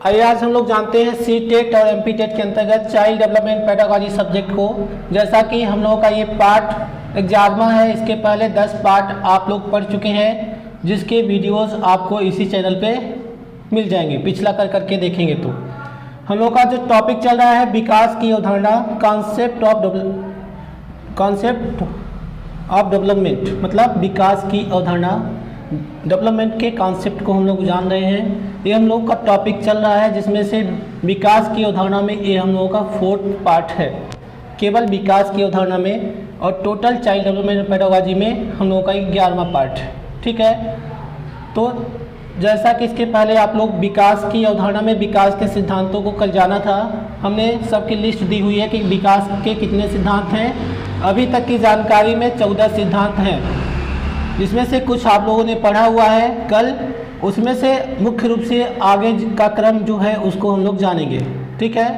आइए आज हम लोग जानते हैं सी टेट और एम पी टेट के अंतर्गत चाइल्ड डेवलपमेंट पेडागोजी सब्जेक्ट को। जैसा कि हम लोगों का ये पार्ट 11वां है, इसके पहले 10 पार्ट आप लोग पढ़ चुके हैं, जिसके वीडियोस आपको इसी चैनल पे मिल जाएंगे। पिछला करके देखेंगे तो हम लोग का जो टॉपिक चल रहा है विकास की अवधारणा, कॉन्सेप्ट ऑफ डेवलपमेंट, मतलब विकास की अवधारणा, डेवलपमेंट के कॉन्सेप्ट को हम लोग जान रहे हैं। ये हम लोग का टॉपिक चल रहा है, जिसमें से विकास की अवधारणा में ये हम लोगों का 4th पार्ट है, केवल विकास की अवधारणा में, और टोटल चाइल्ड डेवलपमेंट पेडागोजी में हम लोगों का 11वां पार्ट है। ठीक है, तो जैसा कि इसके पहले आप लोग विकास की अवधारणा में विकास के सिद्धांतों को कल जाना था। हमने सबकी लिस्ट दी हुई है कि विकास के कितने सिद्धांत हैं। अभी तक की जानकारी में 14 सिद्धांत हैं, जिसमें से कुछ आप लोगों ने पढ़ा हुआ है कल, उसमें से मुख्य रूप से आगे का क्रम जो है उसको हम लोग जानेंगे। ठीक है,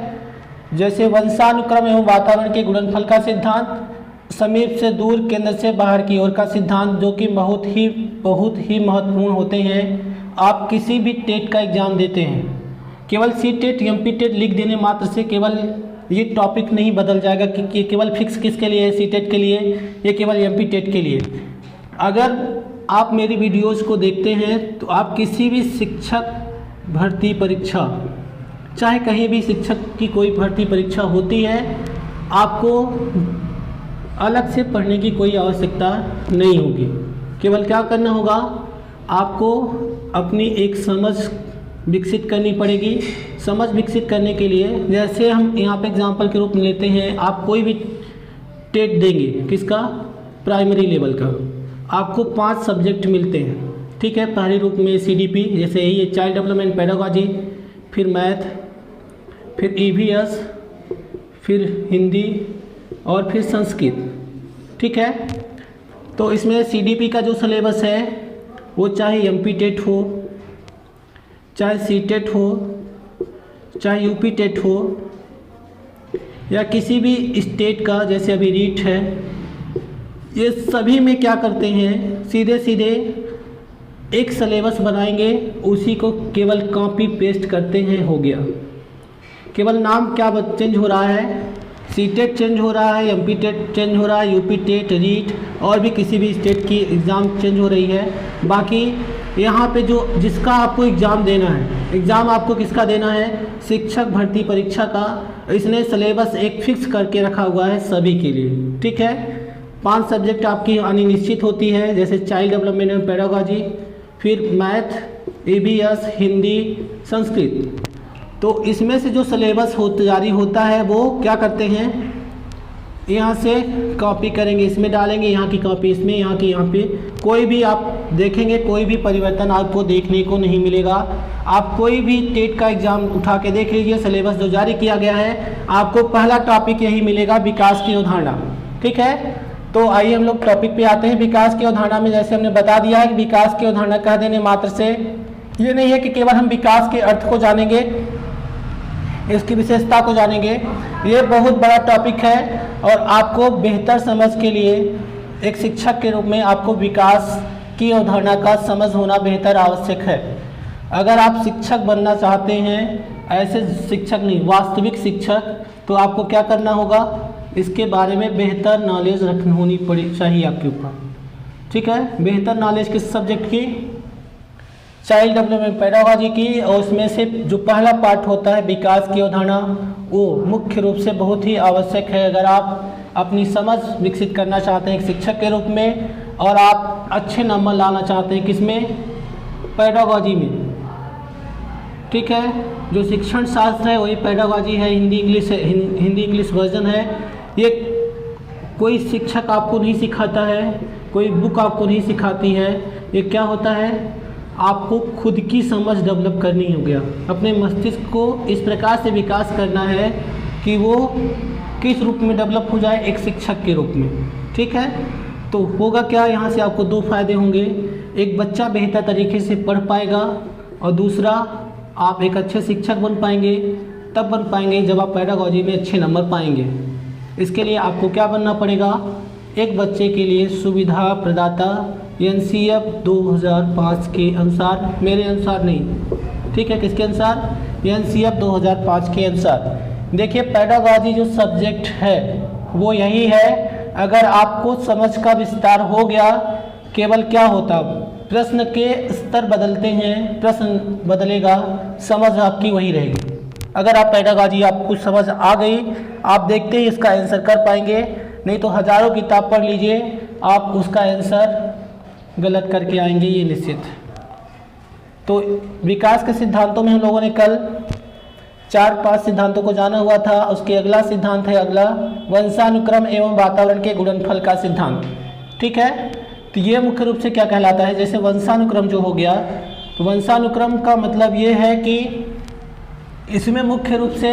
जैसे वंशानुक्रम एवं वातावरण के गुणनफल का सिद्धांत, समीप से दूर केंद्र से बाहर की ओर का सिद्धांत, जो कि बहुत ही महत्वपूर्ण होते हैं। आप किसी भी टेट का एग्ज़ाम देते हैं, केवल C TET M P TET लिख देने मात्र से केवल ये टॉपिक नहीं बदल जाएगा कि केवल फिक्स किसके लिए है, सी टेट के लिए, ये केवल एम पी टेट के लिए। अगर आप मेरी वीडियोस को देखते हैं तो आप किसी भी शिक्षक भर्ती परीक्षा, चाहे कहीं भी शिक्षक की कोई भर्ती परीक्षा होती है, आपको अलग से पढ़ने की कोई आवश्यकता नहीं होगी। केवल क्या करना होगा, आपको अपनी एक समझ विकसित करनी पड़ेगी। समझ विकसित करने के लिए, जैसे हम यहाँ पे एग्जांपल के रूप में लेते हैं, आप कोई भी टेट देंगे, किसका, प्राइमरी लेवल का, आपको 5 सब्जेक्ट मिलते हैं। ठीक है, पहले रूप में CDP, जैसे ये चाइल्ड डेवलपमेंट पेडागोजी, फिर मैथ, फिर EVS, फिर हिंदी और फिर संस्कृत। ठीक है, तो इसमें CDP का जो सिलेबस है वो चाहे MP टेट हो, चाहे C टेट हो, चाहे UP टेट हो, या किसी भी स्टेट का, जैसे अभी रीट है, ये सभी में क्या करते हैं, सीधे एक सिलेबस बनाएंगे, उसी को केवल कॉपी पेस्ट करते हैं, हो गया। केवल नाम क्या चेंज हो रहा है, सी टेट चेंज हो रहा है, MP टेट चेंज हो रहा है, UP टेट, रीट और भी किसी भी स्टेट की एग्ज़ाम चेंज हो रही है। बाकी यहाँ पे जो जिसका आपको एग्ज़ाम देना है, एग्ज़ाम आपको किसका देना है, शिक्षक भर्ती परीक्षा का, इसने सिलेबस एक फिक्स करके रखा हुआ है सभी के लिए। ठीक है, 5 सब्जेक्ट आपकी आनी निश्चित होती है, जैसे चाइल्ड डेवलपमेंट एंड पेडागोजी, फिर मैथ, EVS, हिंदी, संस्कृत। तो इसमें से जो सिलेबस जारी होता है वो क्या करते हैं, यहाँ से कॉपी करेंगे, इसमें डालेंगे, यहाँ की कॉपी इसमें, यहाँ की यहाँ पे। कोई भी आप देखेंगे, कोई भी परिवर्तन आपको देखने को नहीं मिलेगा। आप कोई भी टेट का एग्ज़ाम उठा के देख लीजिए, सिलेबस जो जारी किया गया है, आपको पहला टॉपिक यही मिलेगा, विकास की अवधारणा। ठीक है, तो आइए हम लोग टॉपिक पे आते हैं। विकास की अवधारणा में जैसे हमने बता दिया है कि विकास की अवधारणा कह देने मात्र से ये नहीं है कि केवल हम विकास के अर्थ को जानेंगे, इसकी विशेषता को जानेंगे। ये बहुत बड़ा टॉपिक है, और आपको बेहतर समझ के लिए एक शिक्षक के रूप में आपको विकास की अवधारणा का समझ होना बेहतर आवश्यक है। अगर आप शिक्षक बनना चाहते हैं, ऐसे शिक्षक नहीं, वास्तविक शिक्षक, तो आपको क्या करना होगा, इसके बारे में बेहतर नॉलेज होनी चाहिए आपके ऊपर। ठीक है, बेहतर नॉलेज किस सब्जेक्ट की, चाइल्ड डेवलपमेंट पेडागोजी की, और उसमें से जो पहला पार्ट होता है विकास की अवधारणा, वो मुख्य रूप से बहुत ही आवश्यक है अगर आप अपनी समझ विकसित करना चाहते हैं एक शिक्षक के रूप में, और आप अच्छे नंबर लाना चाहते हैं किसमें, पेडागोजी में। ठीक है, जो शिक्षण शास्त्र है वही पेडागोजी है, हिंदी इंग्लिश वर्जन है। ये कोई शिक्षक आपको नहीं सिखाता है, कोई बुक आपको नहीं सिखाती है। ये क्या होता है, आपको खुद की समझ डेवलप करनी हो गया, अपने मस्तिष्क को इस प्रकार से विकास करना है कि वो किस रूप में डेवलप हो जाए, एक शिक्षक के रूप में। ठीक है, तो होगा क्या, यहाँ से आपको 2 फायदे होंगे। एक, बच्चा बेहतर तरीके से पढ़ पाएगा, और दूसरा, आप एक अच्छे शिक्षक बन पाएंगे। तब बन पाएंगे जब आप पेडागोजी में अच्छे नंबर पाएंगे। इसके लिए आपको क्या बनना पड़ेगा, एक बच्चे के लिए सुविधा प्रदाता, NCF 2005 के अनुसार, मेरे अनुसार नहीं, ठीक है, किसके अनुसार? एनसीएफ 2005 के अनुसार। देखिए पेडागॉजी जो सब्जेक्ट है वो यही है, अगर आपको समझ का विस्तार हो गया, केवल क्या होता, प्रश्न के स्तर बदलते हैं, प्रश्न बदलेगा, समझ आपकी वही रहेगी। अगर आप पेडागॉजी आपको समझ आ गई, आप देखते ही इसका आंसर कर पाएंगे, नहीं तो हजारों किताब पढ़ लीजिए, आप उसका आंसर गलत करके आएंगे, ये निश्चित। तो विकास के सिद्धांतों में हम लोगों ने कल 4-5 सिद्धांतों को जाना हुआ था। उसके अगला सिद्धांत है अगला वंशानुक्रम एवं वातावरण के गुणनफल का सिद्धांत। ठीक है, तो ये मुख्य रूप से क्या कहलाता है? जैसे वंशानुक्रम जो हो गया, तो वंशानुक्रम का मतलब ये है कि इसमें मुख्य रूप से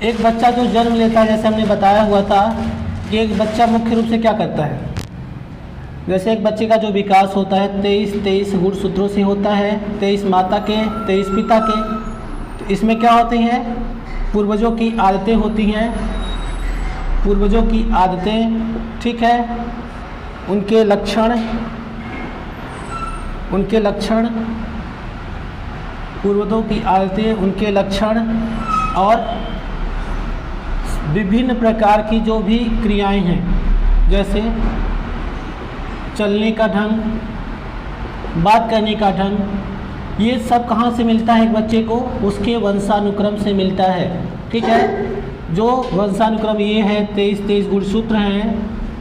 एक बच्चा जो जन्म लेता है, जैसे हमने बताया हुआ था कि एक बच्चा मुख्य रूप से क्या करता है, जैसे एक बच्चे का जो विकास होता है 23 गुणसूत्रों से होता है, 23 माता के 23 पिता के। तो इसमें क्या होते हैं? पूर्वजों की आदतें होती हैं, पूर्वजों की आदतें, ठीक है, उनके लक्षण, पूर्वजों की आदतें, उनके लक्षण और विभिन्न प्रकार की जो भी क्रियाएं हैं, जैसे चलने का ढंग, बात करने का ढंग, ये सब कहाँ से मिलता है एक बच्चे को? उसके वंशानुक्रम से मिलता है। ठीक है, जो वंशानुक्रम ये है 23 गुणसूत्र हैं,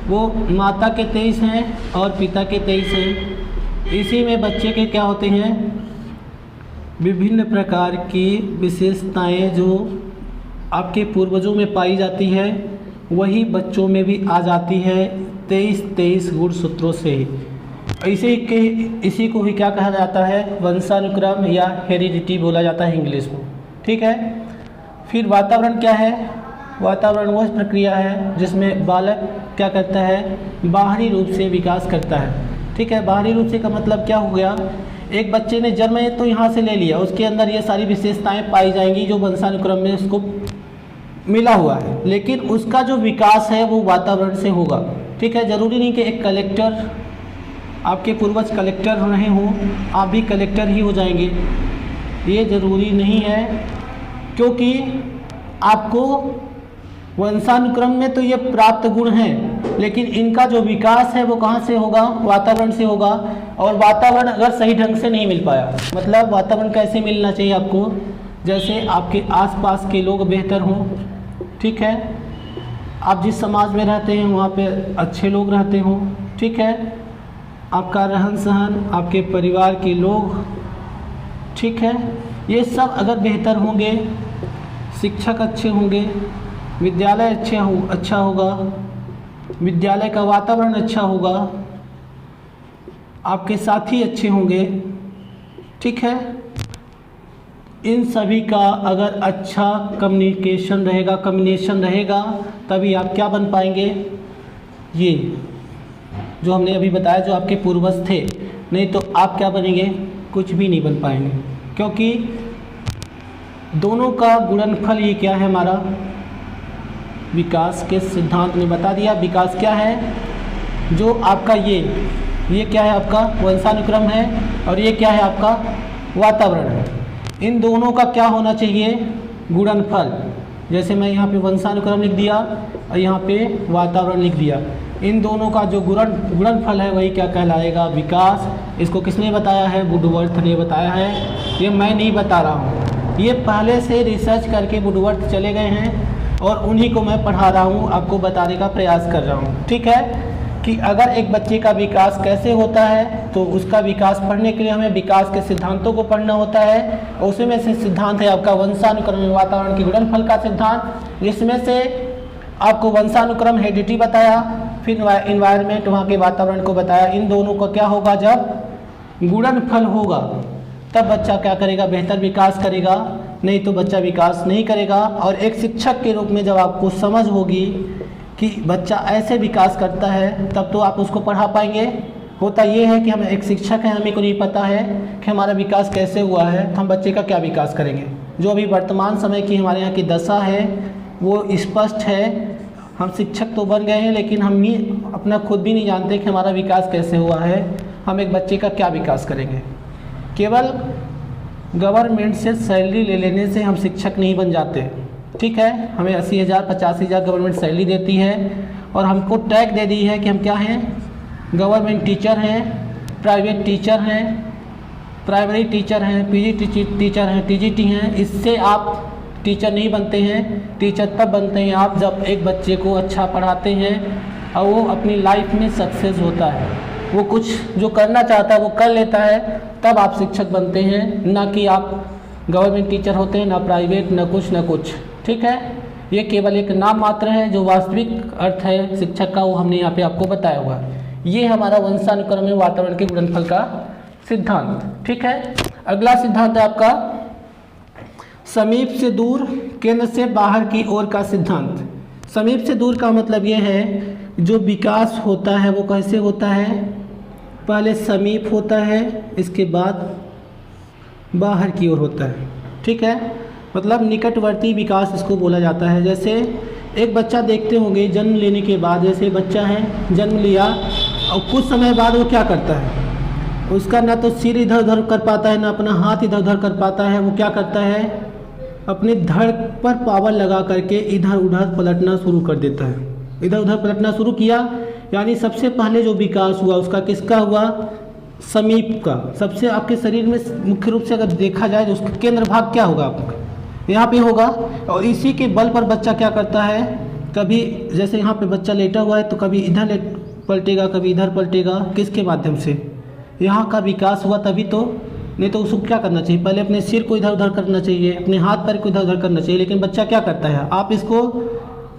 वो माता के 23 हैं और पिता के 23 हैं। इसी में बच्चे के क्या होते हैं? विभिन्न प्रकार की विशेषताएं जो आपके पूर्वजों में पाई जाती है, वही बच्चों में भी आ जाती है 23 गुणसूत्रों से। इसी को ही क्या कहा जाता है? वंशानुक्रम या हेरिडिटी बोला जाता है इंग्लिश में। ठीक है, फिर वातावरण क्या है? वातावरण वह प्रक्रिया है जिसमें बालक क्या करता है? बाहरी रूप से विकास करता है। ठीक है, बाहरी रूप से का मतलब क्या हो गया? एक बच्चे ने जन्म तो यहाँ से ले लिया, उसके अंदर ये सारी विशेषताएं पाई जाएंगी जो वंशानुक्रम में उसको मिला हुआ है, लेकिन उसका जो विकास है वो वातावरण से होगा। ठीक है, ज़रूरी नहीं कि एक कलेक्टर, आपके पूर्वज कलेक्टर रहे हों, आप भी कलेक्टर ही हो जाएंगे, ये ज़रूरी नहीं है, क्योंकि आपको वंशानुक्रम में तो ये प्राप्त गुण हैं, लेकिन इनका जो विकास है वो कहाँ से होगा? वातावरण से होगा। और वातावरण अगर सही ढंग से नहीं मिल पाया, मतलब वातावरण कैसे मिलना चाहिए आपको? जैसे आपके आसपास के लोग बेहतर हों, ठीक है, आप जिस समाज में रहते हैं वहाँ पे अच्छे लोग रहते हों, ठीक है, आपका रहन सहन, आपके परिवार के लोग, ठीक है, ये सब अगर बेहतर होंगे, शिक्षक अच्छे होंगे, विद्यालय अच्छा होगा, विद्यालय का वातावरण अच्छा होगा, आपके साथी अच्छे होंगे, ठीक है, इन सभी का अगर अच्छा कम्युनिकेशन रहेगा, तभी आप क्या बन पाएंगे? ये जो हमने अभी बताया, जो आपके पूर्वज थे, नहीं तो आप क्या बनेंगे? कुछ भी नहीं बन पाएंगे, क्योंकि दोनों का गुणनफल ये क्या है? हमारा विकास के सिद्धांत ने बता दिया। विकास क्या है? जो आपका ये क्या है? आपका वंशानुक्रम है, और ये क्या है? आपका वातावरण है। इन दोनों का क्या होना चाहिए? गुणनफल। जैसे मैं यहाँ पे वंशानुक्रम लिख दिया और यहाँ पे वातावरण लिख दिया, इन दोनों का जो गुणनफल है वही क्या कहलाएगा? विकास। इसको किसने बताया है? वुडवर्थ ने बताया है, ये मैं नहीं बता रहा हूँ, ये पहले से रिसर्च करके वुडवर्थ चले गए हैं और उन्हीं को मैं पढ़ा रहा हूँ, आपको बताने का प्रयास कर रहा हूँ। ठीक है, कि अगर एक बच्चे का विकास कैसे होता है, तो उसका विकास पढ़ने के लिए हमें विकास के सिद्धांतों को पढ़ना होता है। उसमें से सिद्धांत है आपका वंशानुक्रम वातावरण के गुणनफल का सिद्धांत, जिसमें से आपको वंशानुक्रम हेरिडिटी बताया, फिर इन्वायरमेंट वहाँ के वातावरण को बताया। इन दोनों का क्या होगा? जब गुणनफल होगा तब बच्चा क्या करेगा? बेहतर विकास करेगा, नहीं तो बच्चा विकास नहीं करेगा। और एक शिक्षक के रूप में जब आपको समझ होगी कि बच्चा ऐसे विकास करता है, तब तो आप उसको पढ़ा पाएंगे। होता ये है कि हम एक शिक्षक हैं, हमें को नहीं पता है कि हमारा विकास कैसे हुआ है, हम बच्चे का क्या विकास करेंगे। जो अभी वर्तमान समय की हमारे यहाँ की दशा है वो स्पष्ट है। हम शिक्षक तो बन गए हैं, लेकिन हम भी अपना खुद भी नहीं जानते कि हमारा विकास कैसे हुआ है, हम एक बच्चे का क्या विकास करेंगे। केवल गवर्नमेंट से सैलरी ले लेने से हम शिक्षक नहीं बन जाते। ठीक है, हमें 80,000 85,000 गवर्नमेंट सैलरी देती है और हमको टैग दे दी है कि हम क्या हैं, गवर्नमेंट टीचर हैं, प्राइवेट टीचर हैं, प्राइमरी टीचर हैं, पीजी टीचर हैं, टीजीटी हैं। इससे आप टीचर नहीं बनते हैं। टीचर तब बनते हैं आप जब एक बच्चे को अच्छा पढ़ाते हैं और वो अपनी लाइफ में सक्सेस होता है, वो कुछ जो करना चाहता है वो कर लेता है, तब आप शिक्षक बनते हैं। ना कि आप गवर्नमेंट टीचर होते हैं, ना प्राइवेट, ना कुछ। ठीक है, ये केवल एक नाम मात्र है। जो वास्तविक अर्थ है शिक्षक का वो हमने यहाँ पे आपको बताया हुआ है। ये हमारा वंशानुक्रम में वातावरण के गुणनफल का सिद्धांत। ठीक है, अगला सिद्धांत है आपका समीप से दूर, केंद्र से बाहर की ओर का सिद्धांत। समीप से दूर का मतलब ये है जो विकास होता है वो कैसे होता है, पहले समीप होता है, इसके बाद बाहर की ओर होता है। ठीक है, मतलब निकटवर्ती विकास इसको बोला जाता है। जैसे एक बच्चा देखते होंगे जन्म लेने के बाद, जैसे बच्चा है जन्म लिया और कुछ समय बाद वो क्या करता है, उसका ना तो सिर इधर उधर कर पाता है, ना अपना हाथ इधर उधर कर पाता है। वो क्या करता है, अपनी धड़ पर पावर लगा करके इधर उधर पलटना शुरू कर देता है। इधर उधर पलटना शुरू किया, यानी सबसे पहले जो विकास हुआ उसका किसका हुआ, समीप का। सबसे आपके शरीर में मुख्य रूप से अगर देखा जाए तो उसका केंद्र भाग क्या होगा, आपका यहाँ पे होगा। और इसी के बल पर बच्चा क्या करता है, कभी जैसे यहाँ पे बच्चा लेटा हुआ है तो कभी इधर पलटेगा, कभी इधर पलटेगा। किसके माध्यम से, यहाँ का विकास हुआ तभी तो, नहीं तो उसको क्या करना चाहिए, पहले अपने सिर को इधर उधर करना चाहिए, अपने हाथ पैर को इधर उधर करना चाहिए। लेकिन बच्चा क्या करता है, आप इसको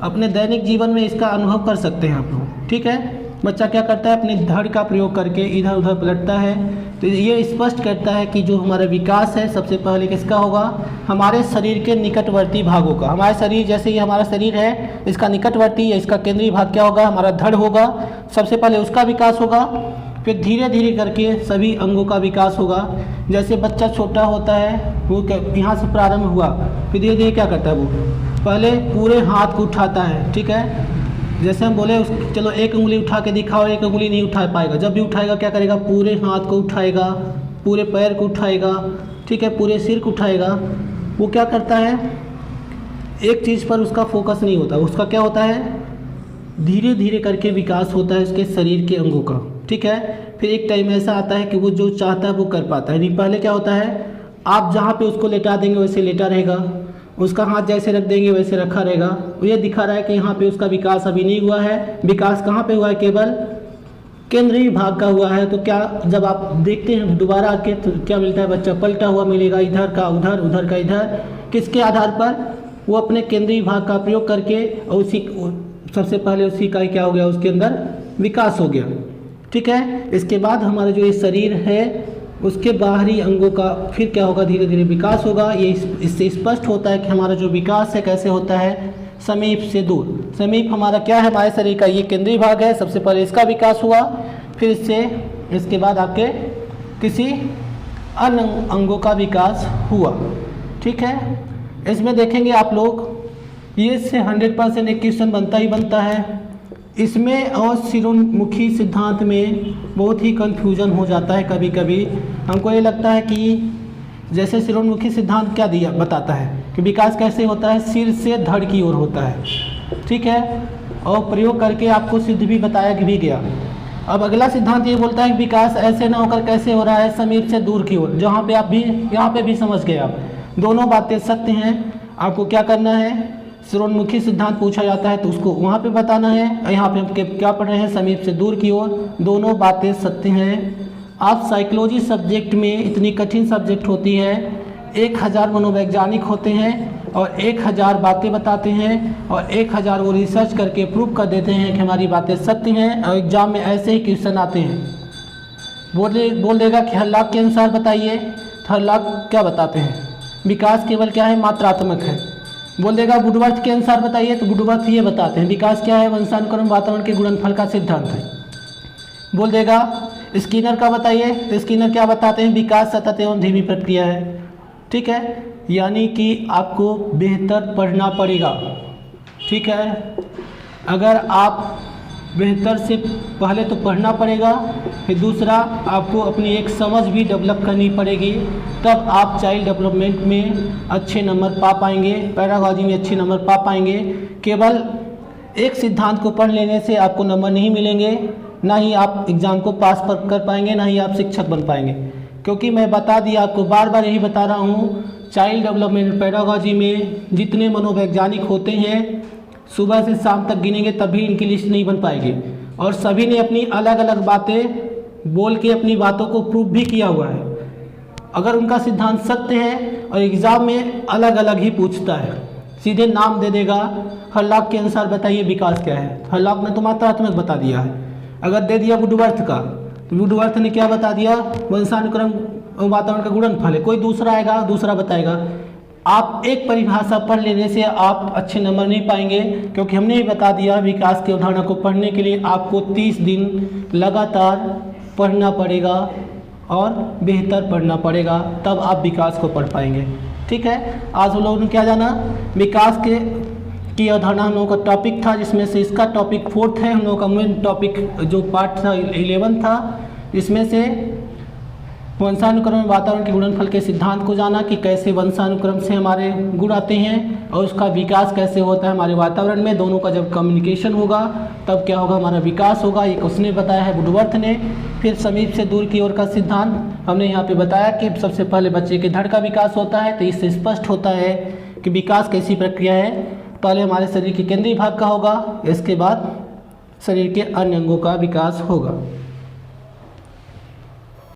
अपने दैनिक जीवन में इसका अनुभव कर सकते हैं आप लोग। ठीक है, बच्चा क्या करता है, अपनी धड़ का प्रयोग करके इधर उधर पलटता है। तो ये स्पष्ट करता है कि जो हमारा विकास है सबसे पहले किसका होगा, हमारे शरीर के निकटवर्ती भागों का। हमारे शरीर, जैसे ये हमारा शरीर है, इसका निकटवर्ती या इसका केंद्रीय भाग क्या होगा, हमारा धड़ होगा। सबसे पहले उसका विकास होगा, फिर धीरे धीरे करके सभी अंगों का विकास होगा। जैसे बच्चा छोटा होता है वो यहाँ से प्रारंभ हुआ, फिर धीरे धीरे क्या करता है, वो पहले पूरे हाथ को उठाता है। ठीक है, जैसे हम बोले चलो एक उंगली उठा के दिखाओ, एक उंगली नहीं उठा पाएगा। जब भी उठाएगा क्या करेगा, पूरे हाथ को उठाएगा, पूरे पैर को उठाएगा। ठीक है, पूरे सिर को उठाएगा। वो क्या करता है, एक चीज़ पर उसका फोकस नहीं होता, उसका क्या होता है, धीरे धीरे करके विकास होता है उसके शरीर के अंगों का। ठीक है, फिर एक टाइम ऐसा आता है कि वो जो चाहता है वो कर पाता है। नहीं, पहले क्या होता है, आप जहाँ पे उसको लेटा देंगे वैसे लेटा रहेगा, उसका हाथ जैसे रख देंगे वैसे रखा रहेगा। ये दिखा रहा है कि यहाँ पे उसका विकास अभी नहीं हुआ है। विकास कहाँ पे हुआ है, केवल केंद्रीय भाग का हुआ है। तो क्या, जब आप देखते हैं दोबारा आके तो क्या मिलता है, बच्चा पलटा हुआ मिलेगा, इधर का उधर, उधर का इधर। किसके आधार पर, वो अपने केंद्रीय भाग का प्रयोग करके और उसी सबसे पहले उसी का क्या हो गया, उसके अंदर विकास हो गया। ठीक है, इसके बाद हमारा जो ये शरीर है उसके बाहरी अंगों का फिर क्या होगा, धीरे धीरे विकास होगा। ये इससे स्पष्ट होता है कि हमारा जो विकास है कैसे होता है, समीप से दूर। समीप हमारा क्या है, हमारे शरीर का ये केंद्रीय भाग है, सबसे पहले इसका विकास हुआ, फिर इसके बाद आपके किसी अन्य अंगों का विकास हुआ। ठीक है, इसमें देखेंगे आप लोग, ये से 100% एक क्वेश्चन बनता ही बनता है। इसमें और शिरोन्मुखी सिद्धांत में बहुत ही कन्फ्यूजन हो जाता है। कभी कभी हमको ये लगता है कि जैसे शिरोन्मुखी सिद्धांत क्या दिया बताता है कि विकास कैसे होता है, सिर से धड़ की ओर होता है। ठीक है, और प्रयोग करके आपको सिद्ध भी बताया भी गया। अब अगला सिद्धांत ये बोलता है कि विकास ऐसे ना होकर कैसे हो रहा है, समीप से दूर की ओर। जहाँ पे आप भी यहाँ पे भी समझ गए आप, दोनों बातें सत्य हैं। आपको क्या करना है, शिरोन्मुखी सिद्धांत पूछा जाता है तो उसको वहाँ पे बताना है। यहाँ पे हम क्या पढ़ रहे हैं, समीप से दूर की ओर, दोनों बातें सत्य हैं। आप साइकोलॉजी सब्जेक्ट में, इतनी कठिन सब्जेक्ट होती है, 1000 मनोवैज्ञानिक होते हैं और 1000 बातें बताते हैं और 1000 वो रिसर्च करके प्रूव कर देते हैं कि हमारी बातें सत्य हैं। और एग्जाम में ऐसे ही क्वेश्चन आते हैं, बोल देगा कि हर लाख के अनुसार बताइए, हर लाख क्या बताते हैं, विकास केवल क्या है, मात्रात्मक है। बोल देगा वुडवर्थ के अनुसार बताइए, तो वुडवर्थ ये बताते हैं विकास क्या है, वंशानुक्रम वातावरण के गुणनफल का सिद्धांत है। बोल देगा स्किनर का बताइए, तो स्किनर क्या बताते हैं, विकास सतत एवं धीमी प्रक्रिया है। ठीक है, यानी कि आपको बेहतर पढ़ना पड़ेगा। ठीक है, अगर आप बेहतर से पहले तो पढ़ना पड़ेगा, फिर दूसरा आपको अपनी एक समझ भी डेवलप करनी पड़ेगी, तब आप चाइल्ड डेवलपमेंट में अच्छे नंबर पा पाएंगे, पैडागॉजी में अच्छे नंबर पा पाएंगे। केवल एक सिद्धांत को पढ़ लेने से आपको नंबर नहीं मिलेंगे, ना ही आप एग्ज़ाम को पास कर पाएंगे, ना ही आप शिक्षक बन पाएंगे। क्योंकि मैं बता दिया आपको, बार बार यही बता रहा हूँ, चाइल्ड डेवलपमेंट पैडागॉजी में जितने मनोवैज्ञानिक होते हैं सुबह से शाम तक गिनेंगे तभी इनकी लिस्ट नहीं बन पाएगी, और सभी ने अपनी अलग अलग बातें बोल के अपनी बातों को प्रूव भी किया हुआ है। अगर उनका सिद्धांत सत्य है और एग्ज़ाम में अलग अलग ही पूछता है, सीधे नाम दे देगा, हर्लॉक के अनुसार बताइए विकास क्या है। हर्लॉक ने तो मात्रात्मक बता दिया है। अगर दे दिया वुडवर्थ का, तो वुडवर्थ ने क्या बता दिया, वंशानुक्रम वातावरण का गुणनफल है। कोई दूसरा आएगा, दूसरा बताएगा। आप एक परिभाषा पढ़ लेने से आप अच्छे नंबर नहीं पाएंगे, क्योंकि हमने ही बता दिया विकास की अवधारणा को पढ़ने के लिए आपको 30 दिन लगातार पढ़ना पड़ेगा और बेहतर पढ़ना पड़ेगा, तब आप विकास को पढ़ पाएंगे। ठीक है, आज हम लोगों ने क्या जाना, विकास की अवधारणा हम लोगों का टॉपिक था, जिसमें से इसका टॉपिक 4th है। हम लोगों का मेन टॉपिक जो पार्ट था 11 था, इसमें से वंशानुक्रम वातावरण के गुणनफल के सिद्धांत को जाना कि कैसे वंशानुक्रम से हमारे गुण आते हैं और उसका विकास कैसे होता है हमारे वातावरण में। दोनों का जब कम्युनिकेशन होगा तब क्या होगा, हमारा विकास होगा। ये उसने बताया है वुडवर्थ ने। फिर समीप से दूर की ओर का सिद्धांत हमने यहाँ पे बताया कि सबसे पहले बच्चे के धड़ का विकास होता है, तो इससे स्पष्ट होता है कि विकास कैसी प्रक्रिया है। पहले हमारे शरीर के केंद्रीय भाग का होगा, इसके बाद शरीर के अन्य अंगों का विकास होगा।